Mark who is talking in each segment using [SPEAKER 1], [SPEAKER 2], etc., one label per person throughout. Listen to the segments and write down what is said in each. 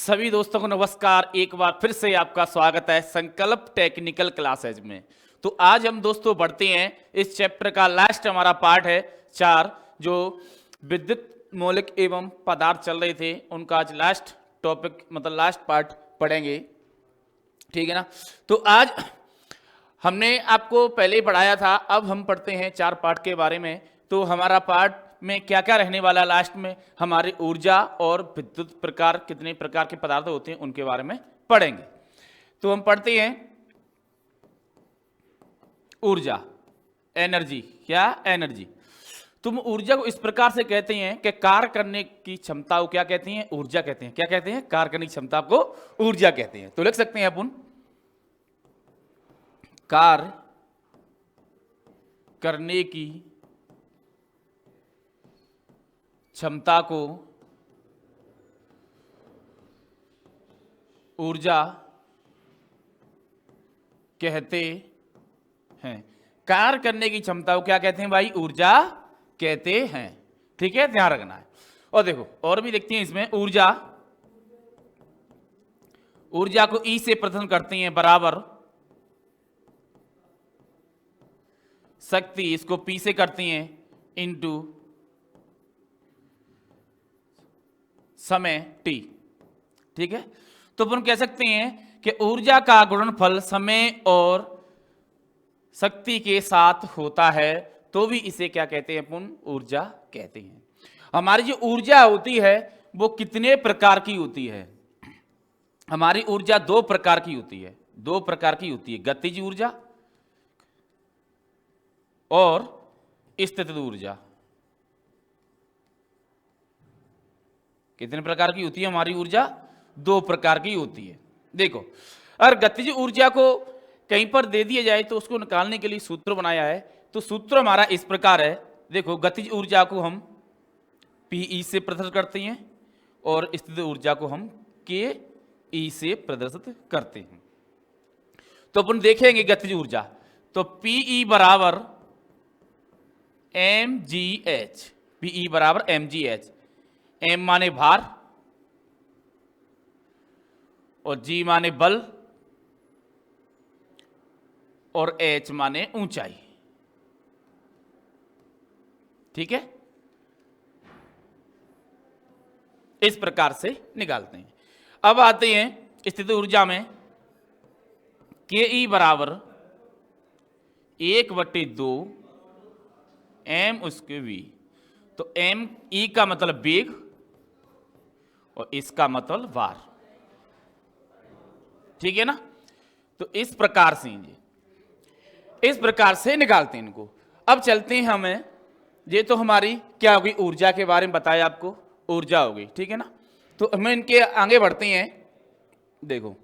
[SPEAKER 1] सभी दोस्तों को नमस्कार। एक बार फिर से आपका स्वागत है संकल्प टेक्निकल क्लासेज में। तो आज हम दोस्तों बढ़ते हैं इस चैप्टर का लास्ट हमारा पार्ट है 4, जो विद्युत मौलिक एवं पदार्थ चल रहे थे उनका आज लास्ट टॉपिक मतलब लास्ट पार्ट पढ़ेंगे, ठीक है ना। तो आज हमने आपको पहले ही पढ़ाया था, अब हम पढ़ते हैं 4 पार्ट के बारे में। तो हमारा पार्ट में क्या क्या रहने वाला लास्ट में हमारी ऊर्जा और विद्युत प्रकार, कितने प्रकार के पदार्थ होते हैं उनके बारे में पढ़ेंगे। तो हम पढ़ते हैं ऊर्जा, एनर्जी। क्या एनर्जी? तुम ऊर्जा को इस प्रकार से कहते हैं कि कार्य करने की क्षमता को क्या कहते हैं? ऊर्जा कहते हैं। क्या कहते हैं? कार्य करने की क्षमता को ऊर्जा कहते हैं। तो लिख सकते हैं अपन कार्य करने की क्षमता को ऊर्जा कहते हैं। कार्य करने की क्षमता को क्या कहते हैं भाई? ऊर्जा कहते हैं। ठीक है, ध्यान रखना है। और देखो और भी देखते हैं इसमें, ऊर्जा को ई से प्रदान करते हैं बराबर शक्ति, इसको पी से करते हैं इनटू समय टी। ठीक है, तो अपन कह सकते हैं कि ऊर्जा का गुणनफल समय और शक्ति के साथ होता है, तो भी इसे क्या कहते हैं? अपन ऊर्जा कहते हैं। हमारी जो ऊर्जा होती है वो कितने प्रकार की होती है? हमारी ऊर्जा 2 प्रकार की होती है। 2 प्रकार की होती है, गतिज ऊर्जा और स्थितिज ऊर्जा। कितने प्रकार की होती है हमारी ऊर्जा? 2 प्रकार की होती है। देखो, अगर गतिज ऊर्जा को कहीं पर दे दिया जाए तो उसको निकालने के लिए सूत्र बनाया है। तो सूत्र हमारा इस प्रकार है। देखो, गतिज ऊर्जा को हम पीई से प्रदर्शित करते हैं और स्थितिज ऊर्जा को हम के ई से प्रदर्शित करते हैं। तो अपन देखेंगे गतिज ऊर्जा, तो पीई बराबर एम जी एच। पीई बराबर एम जी एच। एम माने भार और जी माने बल और एच माने ऊंचाई। ठीक है, इस प्रकार से निकालते हैं। अब आते हैं स्थितिज ऊर्जा में, के ई बराबर 1/2 एम उसके वी। तो एम ई का मतलब वेग और इसका मतलब भार। ठीक है ना। तो इस प्रकार से निकालते हैं इनको। अब चलते हैं हमें, ये तो हमारी क्या होगी? ऊर्जा के बारे में बताया आपको, ऊर्जा होगी। ठीक है ना। तो हमें इनके आगे बढ़ते हैं। देखो,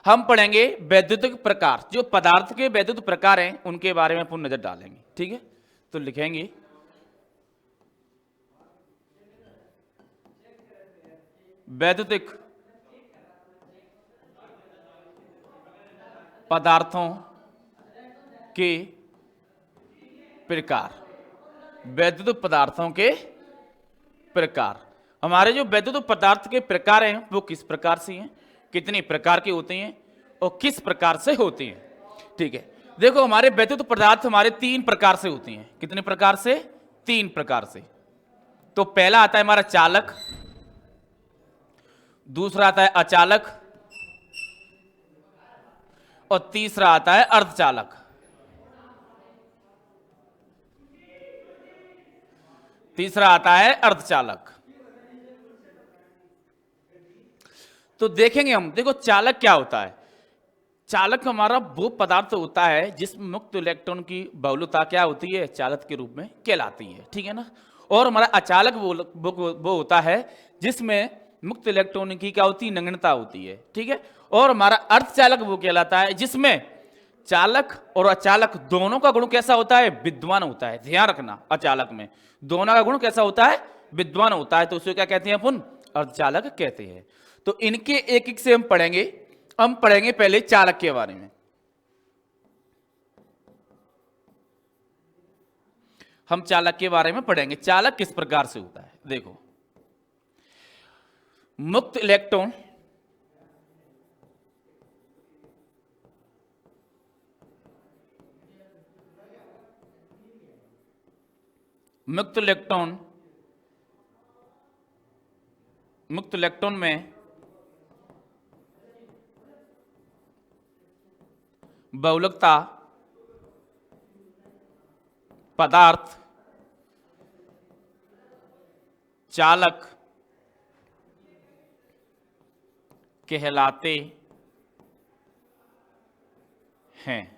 [SPEAKER 1] हम पढ़ेंगे वैद्युतिक प्रकार, जो पदार्थ के वैद्युत प्रकार हैं उनके बारे में अपन नजर डालेंगे। ठीक है, तो लिखेंगे वैद्युतिक पदार्थों के प्रकार। वैद्युत पदार्थों के प्रकार, हमारे जो वैद्युत पदार्थ के प्रकार हैं वो किस प्रकार से हैं, कितने प्रकार के होते हैं और किस प्रकार से होते हैं। ठीक है, देखो हमारे वैद्युत पदार्थ हमारे 3 प्रकार से होते हैं। कितने प्रकार से? 3 प्रकार से। तो पहला आता है हमारा चालक, दूसरा आता है अचालक और तीसरा आता है अर्धचालक। तीसरा आता है अर्धचालक। तो देखेंगे हम, देखो चालक क्या होता है। चालक हमारा वो पदार्थ होता है जिसमें मुक्त इलेक्ट्रॉन की बहुलता क्या होती है? चालक के रूप में कहलाती है। ठीक है ना। और हमारा अचालक वो होता है जिसमें मुक्त इलेक्ट्रॉन की क्या होती है? नगण्यता होती है। ठीक है। और हमारा अर्धचालक वो कहलाता है जिसमें चालक और अचालक दोनों का गुण कैसा होता है? विद्वान होता है। ध्यान रखना, अचालक में दोनों का गुण कैसा होता है? विद्वान होता है। तो उसे क्या कहते हैं अपन? अर्धचालक कहते हैं। तो इनके एक एक से हम पढ़ेंगे। हम पढ़ेंगे पहले चालक के बारे में। हम चालक के बारे में पढ़ेंगे। चालक किस प्रकार से होता है? देखो, मुक्त इलेक्ट्रॉन मुक्त इलेक्ट्रॉन में बहुलकता पदार्थ चालक कहलाते हैं।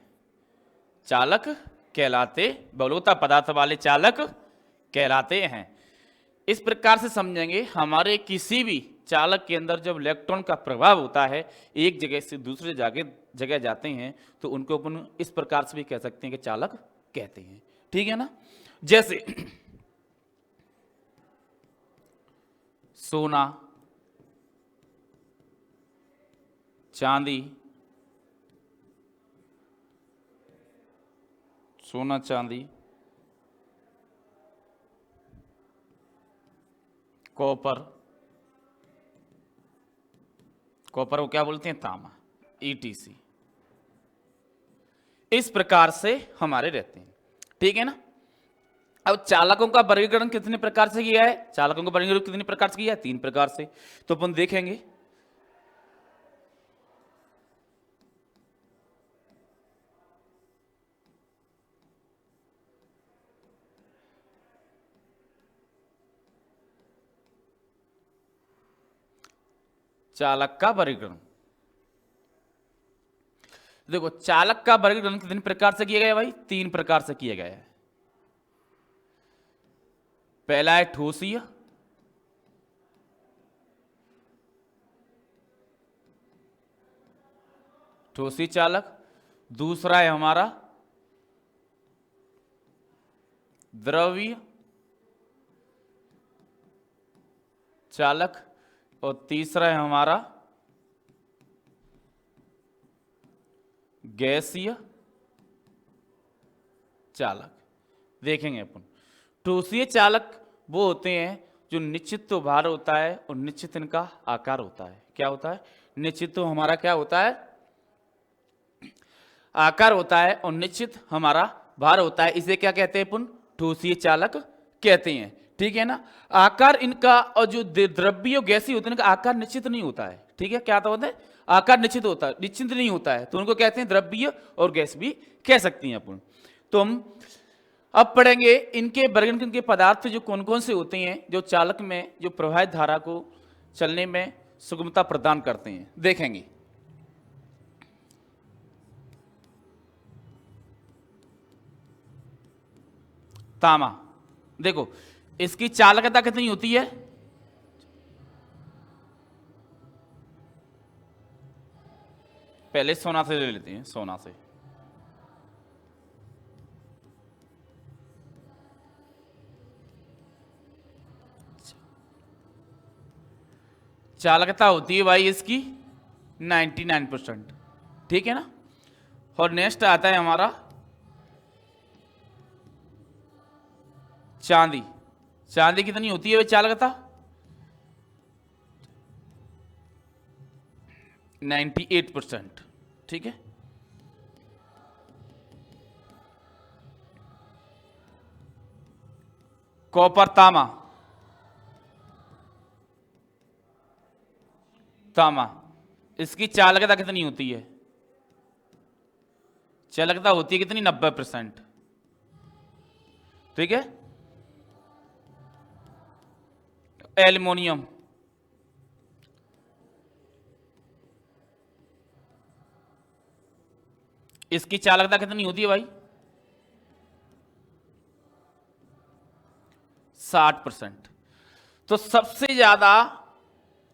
[SPEAKER 1] चालक कहलाते, बहुलकता पदार्थ वाले चालक कहलाते हैं। इस प्रकार से समझेंगे, हमारे किसी भी चालक के अंदर जब इलेक्ट्रॉन का प्रभाव होता है, एक जगह से दूसरे जगह जाते हैं, तो उनको अपन इस प्रकार से भी कह सकते हैं कि चालक कहते हैं। ठीक है ना। जैसे सोना, चांदी, सोना चांदी, कॉपर, कॉपर को क्या बोलते हैं, तांबा, ETC। इस प्रकार से हमारे रहते हैं। ठीक है ना। अब चालकों का वर्गीकरण कितने प्रकार से किया है? चालकों का वर्गीकरण कितने प्रकार से किया है? 3 प्रकार से। तो अपन देखेंगे। चालक का वर्गीकरण, देखो चालक का वर्गीकरण कितने प्रकार से किया गया भाई? 3 प्रकार से किया गया है। पहला है ठोसीय, ठोसी चालक। दूसरा है हमारा द्रवीय चालक, और तीसरा है हमारा गैसीय चालक। देखेंगे अपन, ठोसीय चालक वो होते हैं जो निश्चित तो भार होता है और निश्चित इनका आकार होता है। क्या होता है? निश्चित तो हमारा क्या होता है, आकार होता है, और निश्चित हमारा भार होता है। इसे क्या कहते हैं अपन? ठोसीय चालक कहते हैं। ठीक है ना। आकार इनका, और जो द्रव्य और गैसीय होते हैं, इनका आकार निश्चित नहीं होता है। ठीक है, क्या होता है? आकार निश्चित होता है, निश्चित नहीं होता है, तो उनको कहते हैं द्रव्य और गैस भी कह सकते हैं अपन। तो हम अब पढ़ेंगे इनके वर्गीकरण के पदार्थ जो कौन कौन से होते हैं, जो चालक में जो प्रवाहित धारा को चलने में सुगमता प्रदान करते हैं। देखेंगे। तांबा, देखो इसकी चालकता कितनी होती है? पहले सोना से ले लेते हैं। सोना से चालकता होती है भाई इसकी 99%। ठीक है ना। और नेक्स्ट आता है हमारा चांदी। चांदी कितनी होती है चालकता? 98%। ठीक है। कॉपर, तांबा, तांबा, इसकी चालकता कितनी होती है? चालकता होती है कितनी? 90%। ठीक है। एल्युमिनियम, इसकी चालकता कितनी होती है भाई? 60%। तो सबसे ज्यादा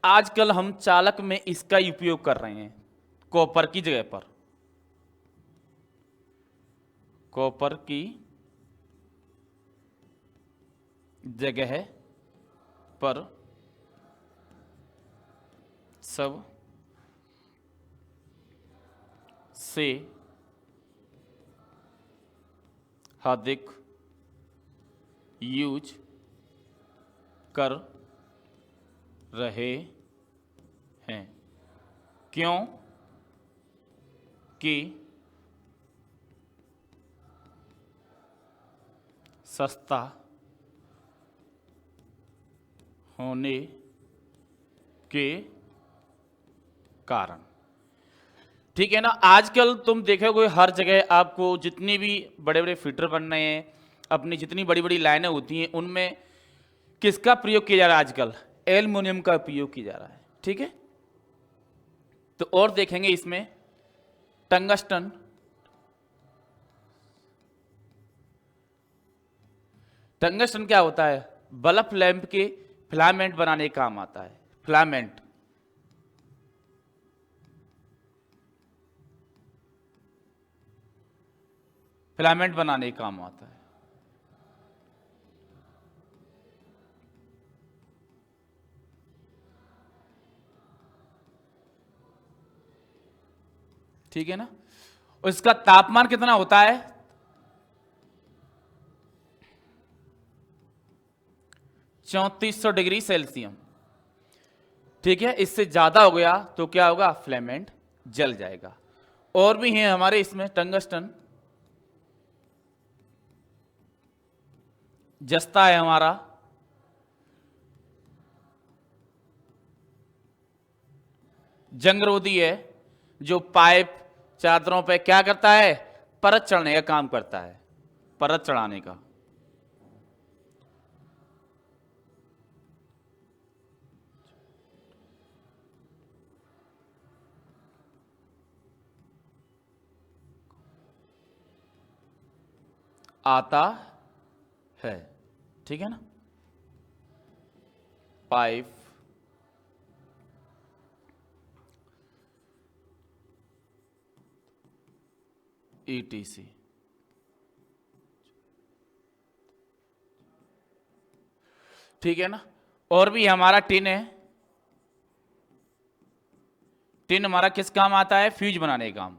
[SPEAKER 1] आजकल हम चालक में इसका उपयोग कर रहे हैं, कॉपर की जगह पर। कॉपर की जगह पर सब से अधिक यूज कर रहे हैं, क्यों कि सस्ता होने के कारण। ठीक है ना। आजकल तुम देखोगे हर जगह आपको जितनी भी बड़े बड़े फिल्टर बन रहे हैं, अपनी जितनी बड़ी बड़ी लाइनें होती हैं, उनमें किसका प्रयोग किया जा रहा है आजकल? एल्युमिनियम का प्रयोग किया जा रहा है। ठीक है। तो और देखेंगे इसमें टंगस्टन, टंगस्टन क्या होता है? बल्ब लैंप के फिलामेंट बनाने का काम आता है। फिलामेंट, फिलामेंट बनाने का काम आता है। ठीक है ना। और इसका तापमान कितना होता है? 3400 डिग्री सेल्सियस। ठीक है। इससे ज्यादा हो गया तो क्या होगा? फिलामेंट जल जाएगा। और भी हैं हमारे इसमें टंगस्टन, जस्ता है हमारा, जंगरोधी है, जो पाइप चादरों पे क्या करता है? परत चढ़ने का काम करता है, परत चढ़ाने का। आता है। ठीक है ना। Pipe ETC। ठीक है ना। और भी हमारा टिन है। टिन हमारा किस काम आता है? फ्यूज बनाने का काम।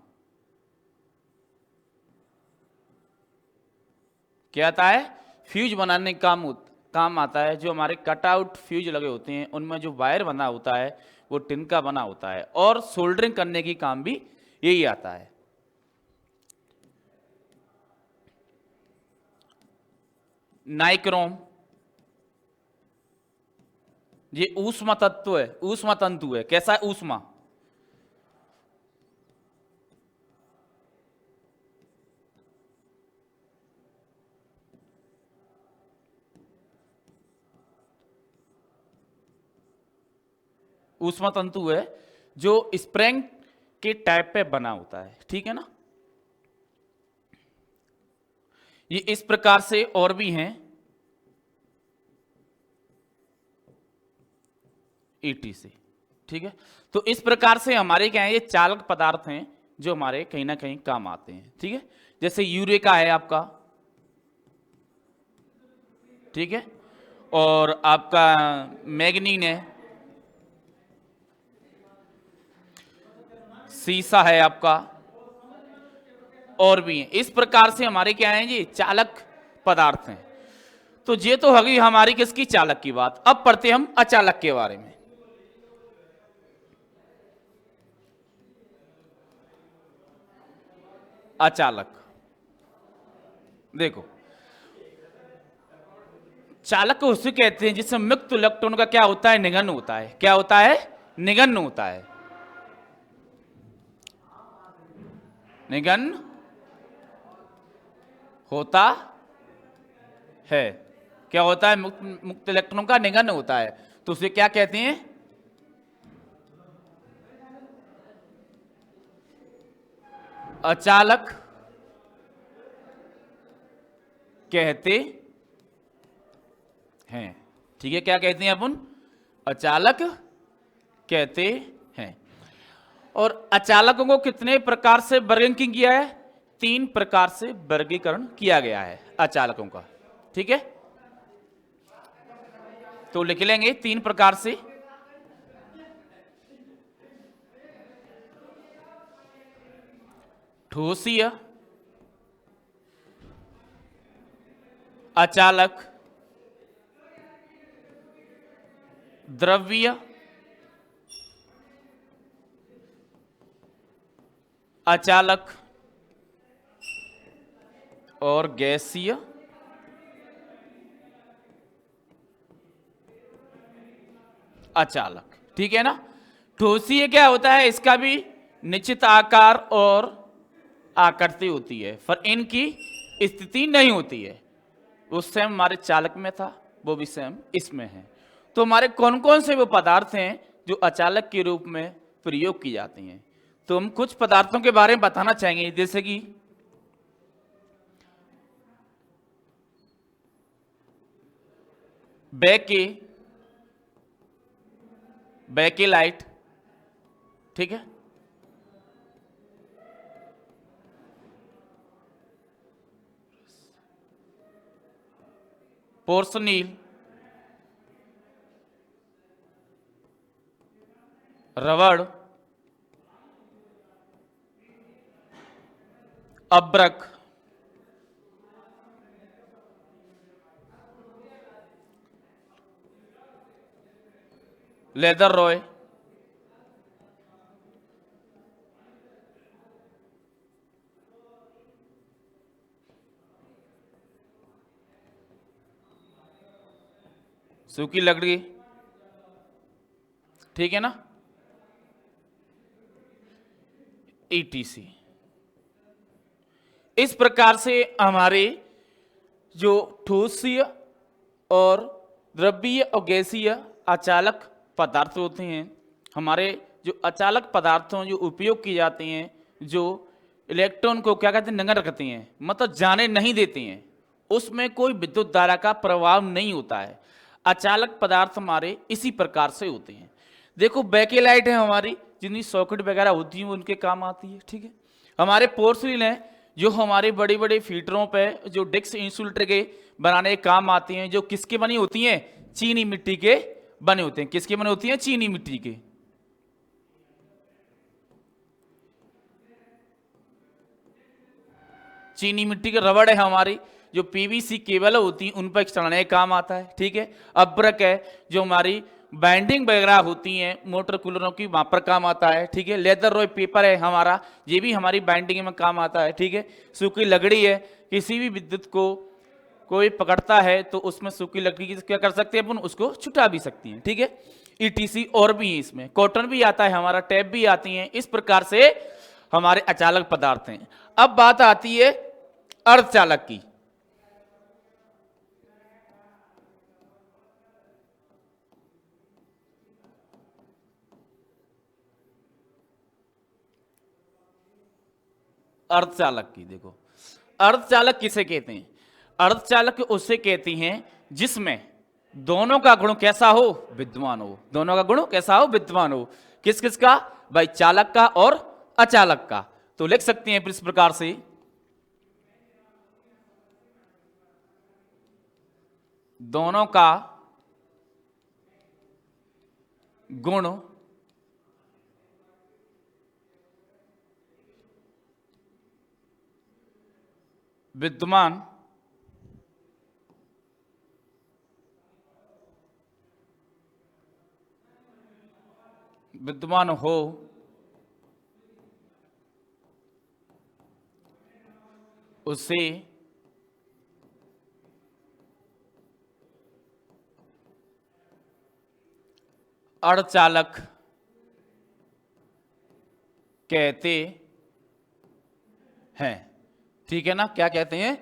[SPEAKER 1] क्या आता है? फ्यूज बनाने का काम आता है। जो हमारे कटआउट फ्यूज लगे होते हैं उनमें जो वायर बना होता है वो टिन का बना होता है। और सोल्डरिंग करने की काम भी यही आता है। नाइक्रोम, ये ऊष्मा तत्व है, ऊष्मा तंतु है। कैसा है? ऊष्मा। ऊष्मा तंतु है जो स्प्रिंग के टाइप पे बना होता है। ठीक है ना। ये इस प्रकार से और भी हैं ETC। ठीक है। तो इस प्रकार से हमारे क्या है? ये चालक पदार्थ हैं जो हमारे कहीं ना कहीं काम आते हैं। ठीक है। जैसे यूरेका है आपका। ठीक है। और आपका मैग्नीन है, सीसा है आपका, और भी हैं। इस प्रकार से हमारे क्या हैं? जी चालक पदार्थ हैं। तो ये तो होगी हमारी किसकी? चालक की बात। अब पढ़ते हम अचालक के बारे में। अचालक देखो, चालक को उसे कहते हैं जिसमें मुक्त इलेक्ट्रॉन का क्या होता है? निगन होता है। क्या होता है? निगन होता है। निगन होता है। क्या होता है? मुक्त इलेक्ट्रॉन का निगन होता है। तो उसे क्या कहते हैं? अचालक कहते हैं। ठीक है। क्या कहते हैं अपन? अचालक कहते हैं। और अचालकों को कितने प्रकार से वर्गीकरण किया है? 3 प्रकार से वर्गीकरण किया गया है अचालकों का। ठीक है। तो लिख लेंगे 3 प्रकार से। ठोसीय अचालक, द्रव्य अचालक और गैसीय अचालक, ठीक है ना। ठोसीय क्या होता है, इसका भी निश्चित आकार और आकृति होती है, पर इनकी स्थिति नहीं होती है। वो सेम हमारे चालक में था, वो भी सेम इसमें है। तो हमारे कौन कौन से वो पदार्थ हैं जो अचालक के रूप में प्रयोग की जाती हैं। तो हम कुछ पदार्थों के बारे में बताना चाहेंगे, जैसे कि बेकेलाइट, ठीक है, पोर्सनील, रबड़, अब्रक, लेदर रॉय, सूखी लकड़ी, ठीक है ना, ETC। इस प्रकार से हमारे जो ठोसीय और द्रव्यीय और गैसीय अचालक पदार्थ होते हैं, हमारे जो अचालक पदार्थों जो उपयोग की जाती हैं, जो इलेक्ट्रॉन को क्या कहते हैं, नंगा रखती हैं, मतलब जाने नहीं देती हैं, उसमें कोई विद्युत धारा का प्रभाव नहीं होता है। अचालक पदार्थ हमारे इसी प्रकार से होते हैं। देखो बेकेलाइट है हमारी, जितनी सॉकेट वगैरह होती है उनके काम आती है, ठीक है। हमारे पोर्सिलिन है जो हमारे बड़े बड़े फीटरों पे जो डिस्क इंसुलेटर के बनाने के काम आती हैं, जो किसके बनी होती हैं, चीनी मिट्टी के बने होते हैं। किसके बने होती हैं, चीनी मिट्टी के। चीनी मिट्टी के रबड़ है हमारी, जो PVC केबल होती हैं उन पर चढ़ाने का काम आता है, ठीक है। अब्रक है जो हमारी बाइंडिंग वगैरह होती हैं मोटर कूलरों की, वहां पर काम आता है, ठीक है। लेदर रॉय पेपर है हमारा, ये भी हमारी बाइंडिंग में काम आता है, ठीक है। सूखी लकड़ी है, किसी भी विद्युत को कोई पकड़ता है तो उसमें सूखी लकड़ी की क्या कर सकते हैं अपन, उसको छुटा भी सकती हैं, ठीक है। ETC और भी है इसमें, कॉटन भी आता है हमारा, टेप भी आती हैं। इस प्रकार से हमारे अचालक पदार्थ हैं। अब बात आती है अर्धचालक की। अर्धचालक की देखो, अर्धचालक किसे कहते हैं, अर्धचालक उसे कहती हैं जिसमें दोनों का गुण कैसा हो, विद्यमान हो। दोनों का गुण कैसा हो, विद्यमान हो। किस किस का भाई, चालक का और अचालक का। तो लिख सकते हैं इस प्रकार से, दोनों का गुण विद्यमान हो उसे अर्धचालक कहते हैं, ठीक है ना। क्या कहते हैं,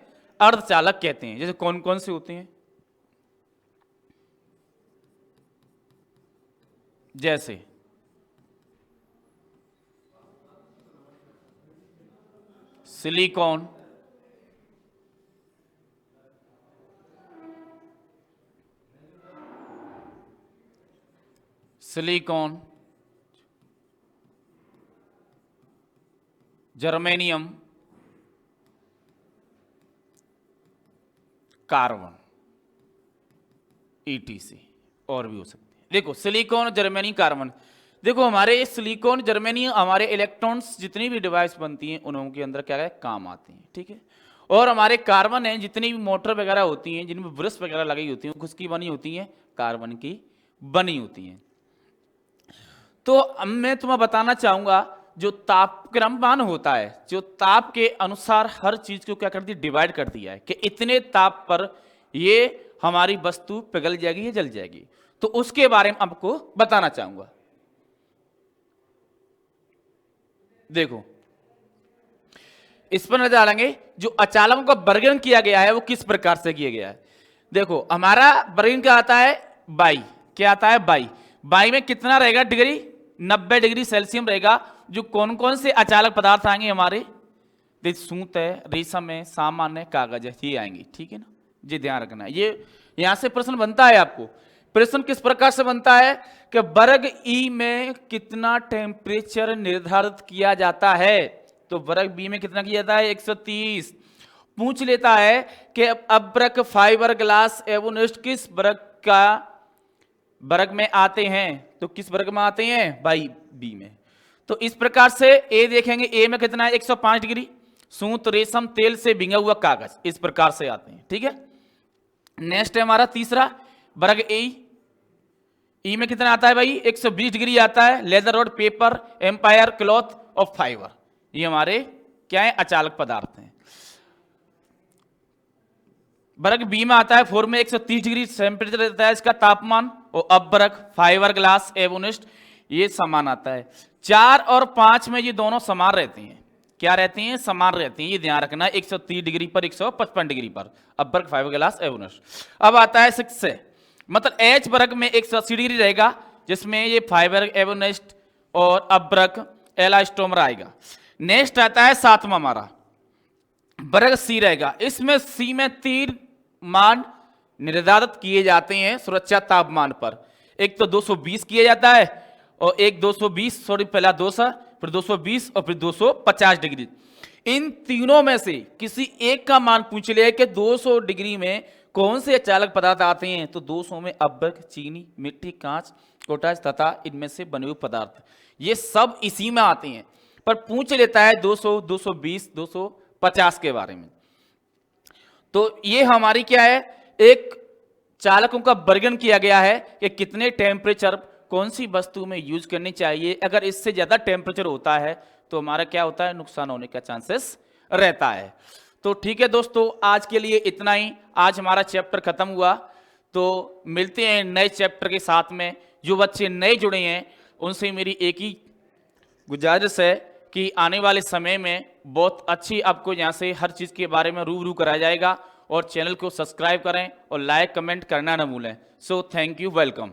[SPEAKER 1] अर्धचालक कहते हैं। जैसे कौन कौन से होते हैं, जैसे सिलिकॉन, जर्मेनियम, कार्बन, ETC और भी हो सकते हैं। देखो सिलिकॉन, जर्मेनियम, कार्बन। देखो हमारे सिलिकॉन, जर्मेनियम हमारे इलेक्ट्रॉन्स जितनी भी डिवाइस बनती हैं उनके अंदर क्या है, काम आती हैं, ठीक है। और हमारे कार्बन है, जितनी भी मोटर वगैरह होती हैं, जिनमें ब्रश वगैरह लगी होती हैं, किसकी बनी होती हैं, कार्बन की बनी होती हैं। तो अब मैं तुम्हें बताना चाहूंगा जो तापक्रममान होता है, जो ताप के अनुसार हर चीज को क्या कर दिया, डिवाइड कर दिया है कि इतने ताप पर ये हमारी वस्तु पिघल जाएगी या जल जाएगी। तो उसके बारे में आपको बताना चाहूंगा। देखो इस पर नजर डालेंगे, जो अचालकों का वर्गीकरण किया गया है वो किस प्रकार से किया गया है। देखो हमारा वर्गीकरण क्या आता है, बाई, क्या आता है, बाई। बाई में कितना रहेगा डिग्री, 90 डिग्री सेल्सियस रहेगा। जो कौन कौन से अचालक पदार्थ आएंगे हमारे, सूत है, रेशम है, सामान है, कागज है, ये आएंगे, ठीक है ना, ये ध्यान रखना है। ये यहां से प्रश्न बनता है आपको। प्रश्न किस प्रकार से बनता है कि वर्ग ई में कितना टेम्परेचर निर्धारित किया जाता है, तो वर्ग बी में कितना किया जाता है, 130। पूछ लेता है कि अब्रक, फाइबर ग्लास, एवोनिस्ट किस वर्ग का वर्ग में आते हैं, तो किस वर्ग में आते हैं भाई, बी में। तो इस प्रकार से ए देखेंगे, ए में कितना है 105 डिग्री, सूत, रेशम, तेल से भिंगा हुआ कागज, इस प्रकार से आते हैं, ठीक है। नेक्स्ट है हमारा तीसरा वर्ग ई में कितना आता है भाई, 120 डिग्री आता है, leather, road, paper, empire, cloth और फाइबर, ये हमारे क्या है, अचालक पदार्थ हैं। वर्ग बी में आता है 4 में 130 डिग्री टेम्परेचर रहता है इसका तापमान, और अब्रक, फाइबर ग्लास, एवोनिस्ट ये समान आता है। 4 और 5 में ये दोनों समान रहते हैं, क्या रहते हैं, समान रहते हैं, ये ध्यान रखना, 130 डिग्री पर, 155 डिग्री पर, अब्रक, फाइबर ग्लास, एवोनिस्ट। अब आता है 6 से, मतलब एच वर्ग में 180 डिग्री रहेगा, जिसमें ये फाइबर, एवोनिस्ट और अब्रक, एलास्टोमर आएगा। नेक्स्ट आता है 7वां हमारा वर्ग सी रहेगा, इसमें सी में 3 मान निर्धारित किए जाते हैं सुरक्षा तापमान पर। एक तो 220 किया जाता है, और एक 220, सॉरी पहला 200, फिर 220 और फिर 250 डिग्री। इन तीनों में से किसी एक का मान पूछ लिया कि 200 डिग्री में कौन से अचालक पदार्थ आते हैं, तो 200 में अब्रक, चीनी, मिट्टी, कांच, पोटाश तथा इनमें से बने हुए पदार्थ, ये सब इसी में आते हैं। पर पूछ लेता है 200, 220, 250 के बारे में। तो ये हमारी क्या है, एक चालकों का वर्गीकरण किया गया है कि कितने टेम्परेचर कौन सी वस्तु में यूज करनी चाहिए। अगर इससे ज्यादा टेम्परेचर होता है तो हमारा क्या होता है, नुकसान होने का चांसेस रहता है। तो ठीक है दोस्तों, आज के लिए इतना ही। आज हमारा चैप्टर खत्म हुआ, तो मिलते हैं नए चैप्टर के साथ में। जो बच्चे नए जुड़े हैं उनसे मेरी एक ही गुजारिश है कि आने वाले समय में बहुत अच्छी आपको यहाँ से हर चीज़ के बारे में रूबरू कराया जाएगा। और चैनल को सब्सक्राइब करें और लाइक कमेंट करना न भूलें। So thank you, welcome.